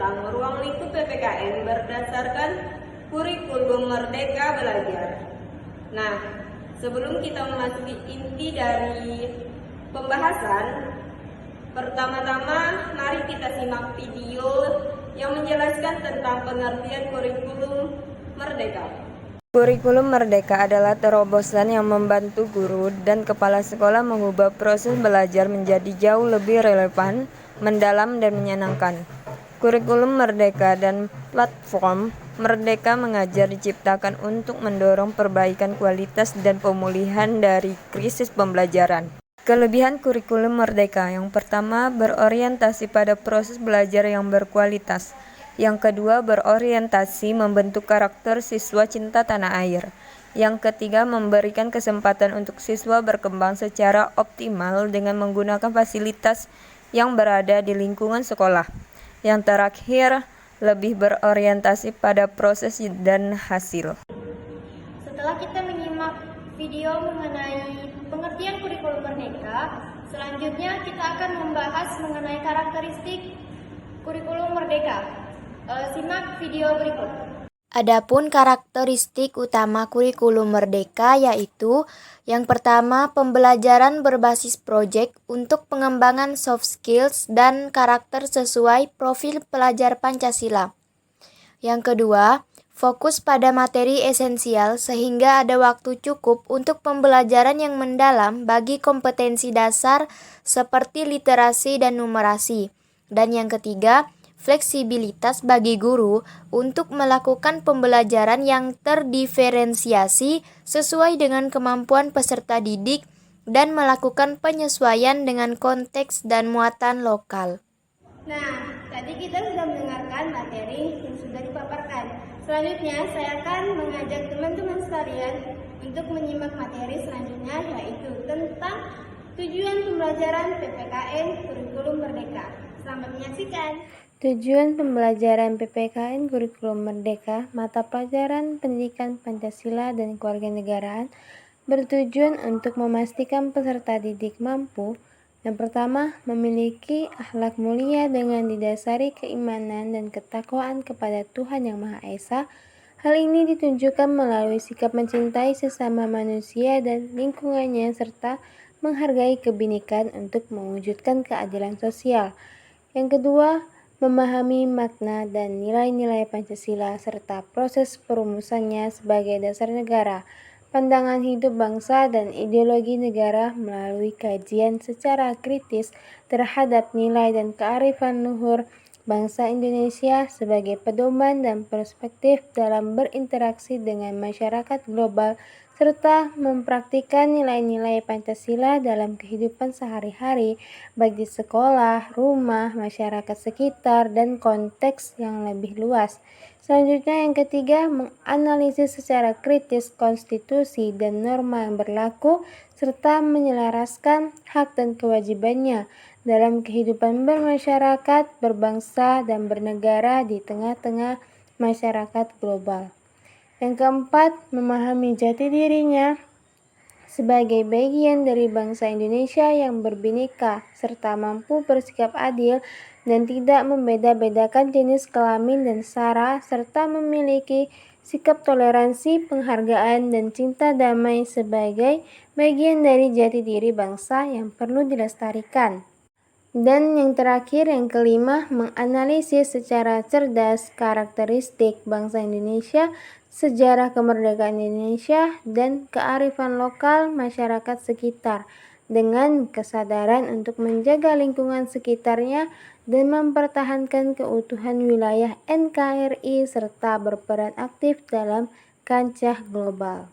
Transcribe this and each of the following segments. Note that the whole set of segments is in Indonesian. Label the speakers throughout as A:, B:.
A: tentang ruang lingkup PPKN berdasarkan kurikulum Merdeka Belajar. Nah, sebelum kita memasuki inti dari pembahasan, pertama-tama mari kita simak video yang menjelaskan tentang pengertian kurikulum Merdeka.
B: Kurikulum Merdeka adalah terobosan yang membantu guru dan kepala sekolah mengubah proses belajar menjadi jauh lebih relevan, mendalam, dan menyenangkan. Kurikulum Merdeka dan platform Merdeka Mengajar diciptakan untuk mendorong perbaikan kualitas dan pemulihan dari krisis pembelajaran. Kelebihan kurikulum Merdeka: yang pertama, berorientasi pada proses belajar yang berkualitas. Yang kedua, berorientasi membentuk karakter siswa cinta tanah air. Yang ketiga, memberikan kesempatan untuk siswa berkembang secara optimal dengan menggunakan fasilitas yang berada di lingkungan sekolah. Yang terakhir, lebih berorientasi pada proses dan hasil.
C: Setelah kita menyimak video mengenai pengertian kurikulum Merdeka, selanjutnya kita akan membahas mengenai karakteristik kurikulum Merdeka. Simak video berikut.
D: Adapun karakteristik utama kurikulum Merdeka yaitu yang pertama, pembelajaran berbasis proyek untuk pengembangan soft skills dan karakter sesuai profil pelajar Pancasila. Yang kedua, fokus pada materi esensial sehingga ada waktu cukup untuk pembelajaran yang mendalam bagi kompetensi dasar seperti literasi dan numerasi. Dan yang ketiga, fleksibilitas bagi guru untuk melakukan pembelajaran yang terdiferensiasi sesuai dengan kemampuan peserta didik dan melakukan penyesuaian dengan konteks dan muatan lokal.
C: Nah, tadi kita sudah mendengarkan materi yang sudah dipaparkan. Selanjutnya, saya akan mengajak teman-teman sekalian untuk menyimak materi selanjutnya, yaitu tentang tujuan pembelajaran PPKN Kurikulum Merdeka. Selamat menyaksikan.
E: Tujuan pembelajaran PPKN Kurikulum Merdeka, mata pelajaran pendidikan Pancasila dan Kewarganegaraan, bertujuan untuk memastikan peserta didik mampu, yang pertama, memiliki akhlak mulia dengan didasari keimanan dan ketakwaan kepada Tuhan Yang Maha Esa. Hal ini ditunjukkan melalui sikap mencintai sesama manusia dan lingkungannya serta menghargai kebinekaan untuk mewujudkan keadilan sosial. Yang kedua, memahami makna dan nilai-nilai Pancasila serta proses perumusannya sebagai dasar negara, pandangan hidup bangsa dan ideologi negara melalui kajian secara kritis terhadap nilai dan kearifan luhur bangsa Indonesia sebagai pedoman dan perspektif dalam berinteraksi dengan masyarakat global serta mempraktikkan nilai-nilai Pancasila dalam kehidupan sehari-hari, baik di sekolah, rumah, masyarakat sekitar, dan konteks yang lebih luas. Selanjutnya yang ketiga, menganalisis secara kritis konstitusi dan norma yang berlaku, serta menyelaraskan hak dan kewajibannya dalam kehidupan bermasyarakat, berbangsa, dan bernegara di tengah-tengah masyarakat global. Yang keempat, memahami jati dirinya sebagai bagian dari bangsa Indonesia yang berbineka serta mampu bersikap adil dan tidak membeda-bedakan jenis kelamin dan sara serta memiliki sikap toleransi, penghargaan, dan cinta damai sebagai bagian dari jati diri bangsa yang perlu dilestarikan. Dan yang terakhir, yang kelima, menganalisis secara cerdas karakteristik bangsa Indonesia, sejarah kemerdekaan Indonesia, dan kearifan lokal masyarakat sekitar dengan kesadaran untuk menjaga lingkungan sekitarnya dan mempertahankan keutuhan wilayah NKRI serta berperan aktif dalam kancah global.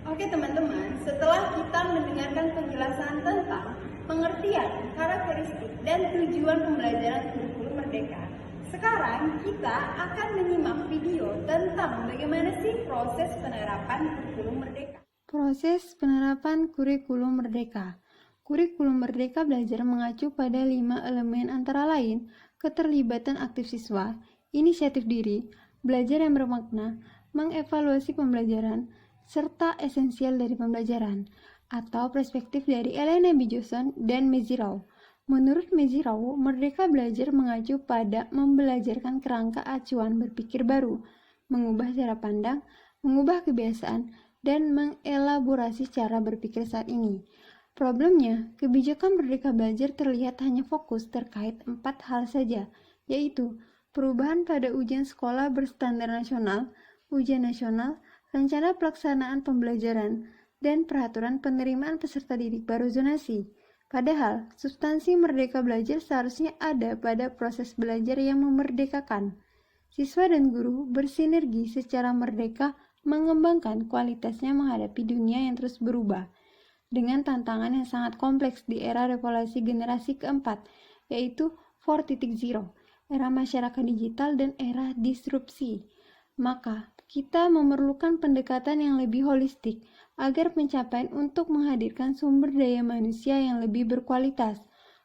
C: Oke teman-teman, setelah kita mendengarkan penjelasan tentang pengertian, karakteristik, dan tujuan pembelajaran kurikulum Merdeka, sekarang kita akan menyimak video tentang bagaimana sih proses penerapan kurikulum Merdeka.
F: Proses penerapan kurikulum Merdeka. Kurikulum Merdeka belajar mengacu pada 5 elemen antara lain keterlibatan aktif siswa, inisiatif diri, belajar yang bermakna, mengevaluasi pembelajaran, serta esensial dari pembelajaran, atau perspektif dari Elena B. Johnson dan Mezirau. Menurut Mejirau, merdeka belajar mengacu pada membelajarkan kerangka acuan berpikir baru, mengubah cara pandang, mengubah kebiasaan, dan mengelaborasi cara berpikir saat ini. Problemnya, kebijakan merdeka belajar terlihat hanya fokus terkait 4 hal saja, yaitu perubahan pada ujian sekolah berstandar nasional, ujian nasional, rencana pelaksanaan pembelajaran, dan peraturan penerimaan peserta didik baru zonasi. Padahal, substansi merdeka belajar seharusnya ada pada proses belajar yang memerdekakan. Siswa dan guru bersinergi secara merdeka mengembangkan kualitasnya menghadapi dunia yang terus berubah, dengan tantangan yang sangat kompleks di era revolusi generasi keempat, yaitu 4.0, era masyarakat digital dan era disrupsi. Maka, kita memerlukan pendekatan yang lebih holistik agar pencapaian untuk menghadirkan sumber daya manusia yang lebih berkualitas.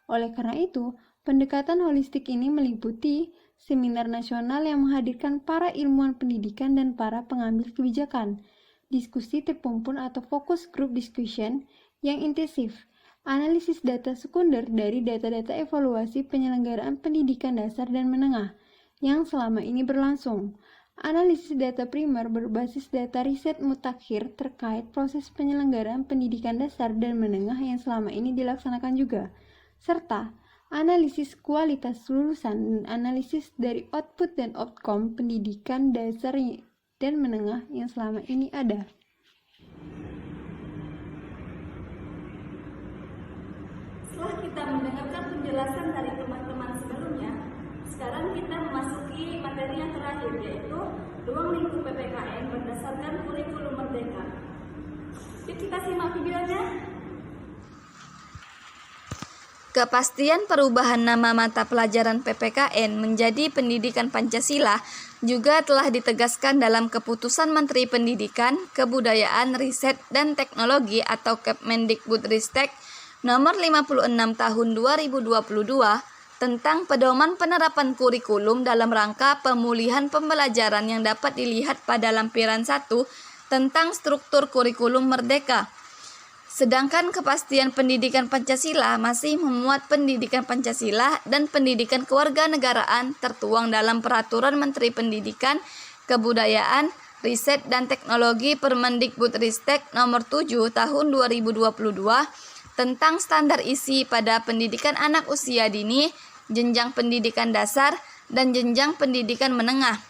F: Oleh karena itu, pendekatan holistik ini meliputi seminar nasional yang menghadirkan para ilmuwan pendidikan dan para pengambil kebijakan, diskusi terpumpun atau focus group discussion yang intensif, analisis data sekunder dari data-data evaluasi penyelenggaraan pendidikan dasar dan menengah yang selama ini berlangsung, analisis data primer berbasis data riset mutakhir terkait proses penyelenggaraan pendidikan dasar dan menengah yang selama ini dilaksanakan juga, serta analisis kualitas lulusan dan analisis dari output dan outcome pendidikan dasar dan menengah yang selama ini ada.
G: Setelah kita mendengarkan penjelasan dari teman-teman sebelumnya, sekarang kita memasuki materi yang terakhir, yaitu ruang lingkup PPKN berdasarkan kurikulum merdeka. Yuk kita simak videonya.
H: Kepastian perubahan nama mata pelajaran PPKN menjadi Pendidikan Pancasila juga telah ditegaskan dalam Keputusan Menteri Pendidikan, Kebudayaan, Riset, dan Teknologi atau Kemendikbudristek Nomor 56 Tahun 2022 tentang pedoman penerapan kurikulum dalam rangka pemulihan pembelajaran yang dapat dilihat pada lampiran 1 tentang struktur kurikulum merdeka. Sedangkan kepastian pendidikan Pancasila masih memuat pendidikan Pancasila dan pendidikan kewarganegaraan tertuang dalam Peraturan Menteri Pendidikan, Kebudayaan, Riset, dan Teknologi Permendikbudristek Nomor 7 Tahun 2022 tentang standar isi pada pendidikan anak usia dini, jenjang pendidikan dasar, dan jenjang pendidikan menengah.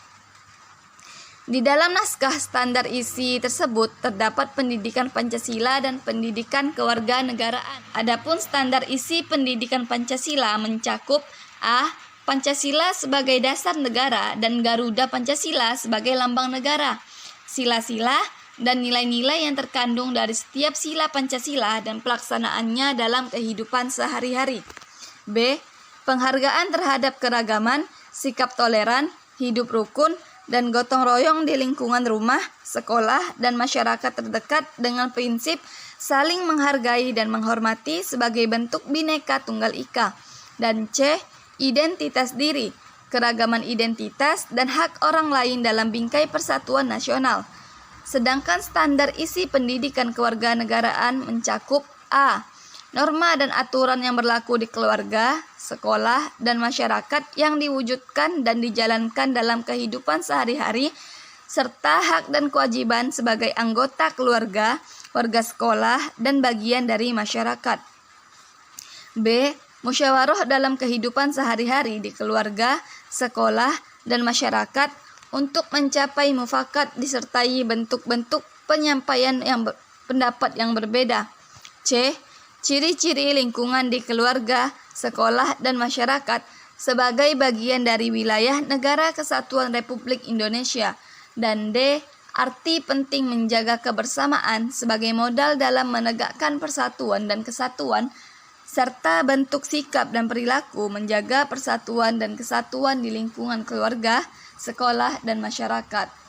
H: Di dalam naskah standar isi tersebut terdapat pendidikan Pancasila dan pendidikan kewarganegaraan. Adapun standar isi pendidikan Pancasila mencakup A. Pancasila sebagai dasar negara dan Garuda Pancasila sebagai lambang negara, sila-sila dan nilai-nilai yang terkandung dari setiap sila Pancasila dan pelaksanaannya dalam kehidupan sehari-hari. B. Penghargaan terhadap keragaman, sikap toleran, hidup rukun, dan gotong royong di lingkungan rumah, sekolah, dan masyarakat terdekat dengan prinsip saling menghargai dan menghormati sebagai bentuk Bhinneka Tunggal Ika. Dan C. Identitas diri, keragaman identitas, dan hak orang lain dalam bingkai persatuan nasional. Sedangkan standar isi pendidikan kewarganegaraan mencakup A. Norma dan aturan yang berlaku di keluarga, sekolah, dan masyarakat yang diwujudkan dan dijalankan dalam kehidupan sehari-hari, serta hak dan kewajiban sebagai anggota keluarga, warga sekolah, dan bagian dari masyarakat. B. Musyawarah dalam kehidupan sehari-hari di keluarga, sekolah, dan masyarakat untuk mencapai mufakat disertai bentuk-bentuk penyampaian pendapat yang berbeda. C. Ciri-ciri lingkungan di keluarga, sekolah, dan masyarakat sebagai bagian dari wilayah Negara Kesatuan Republik Indonesia. Dan D. Arti penting menjaga kebersamaan sebagai modal dalam menegakkan persatuan dan kesatuan, serta bentuk sikap dan perilaku menjaga persatuan dan kesatuan di lingkungan keluarga, sekolah, dan masyarakat.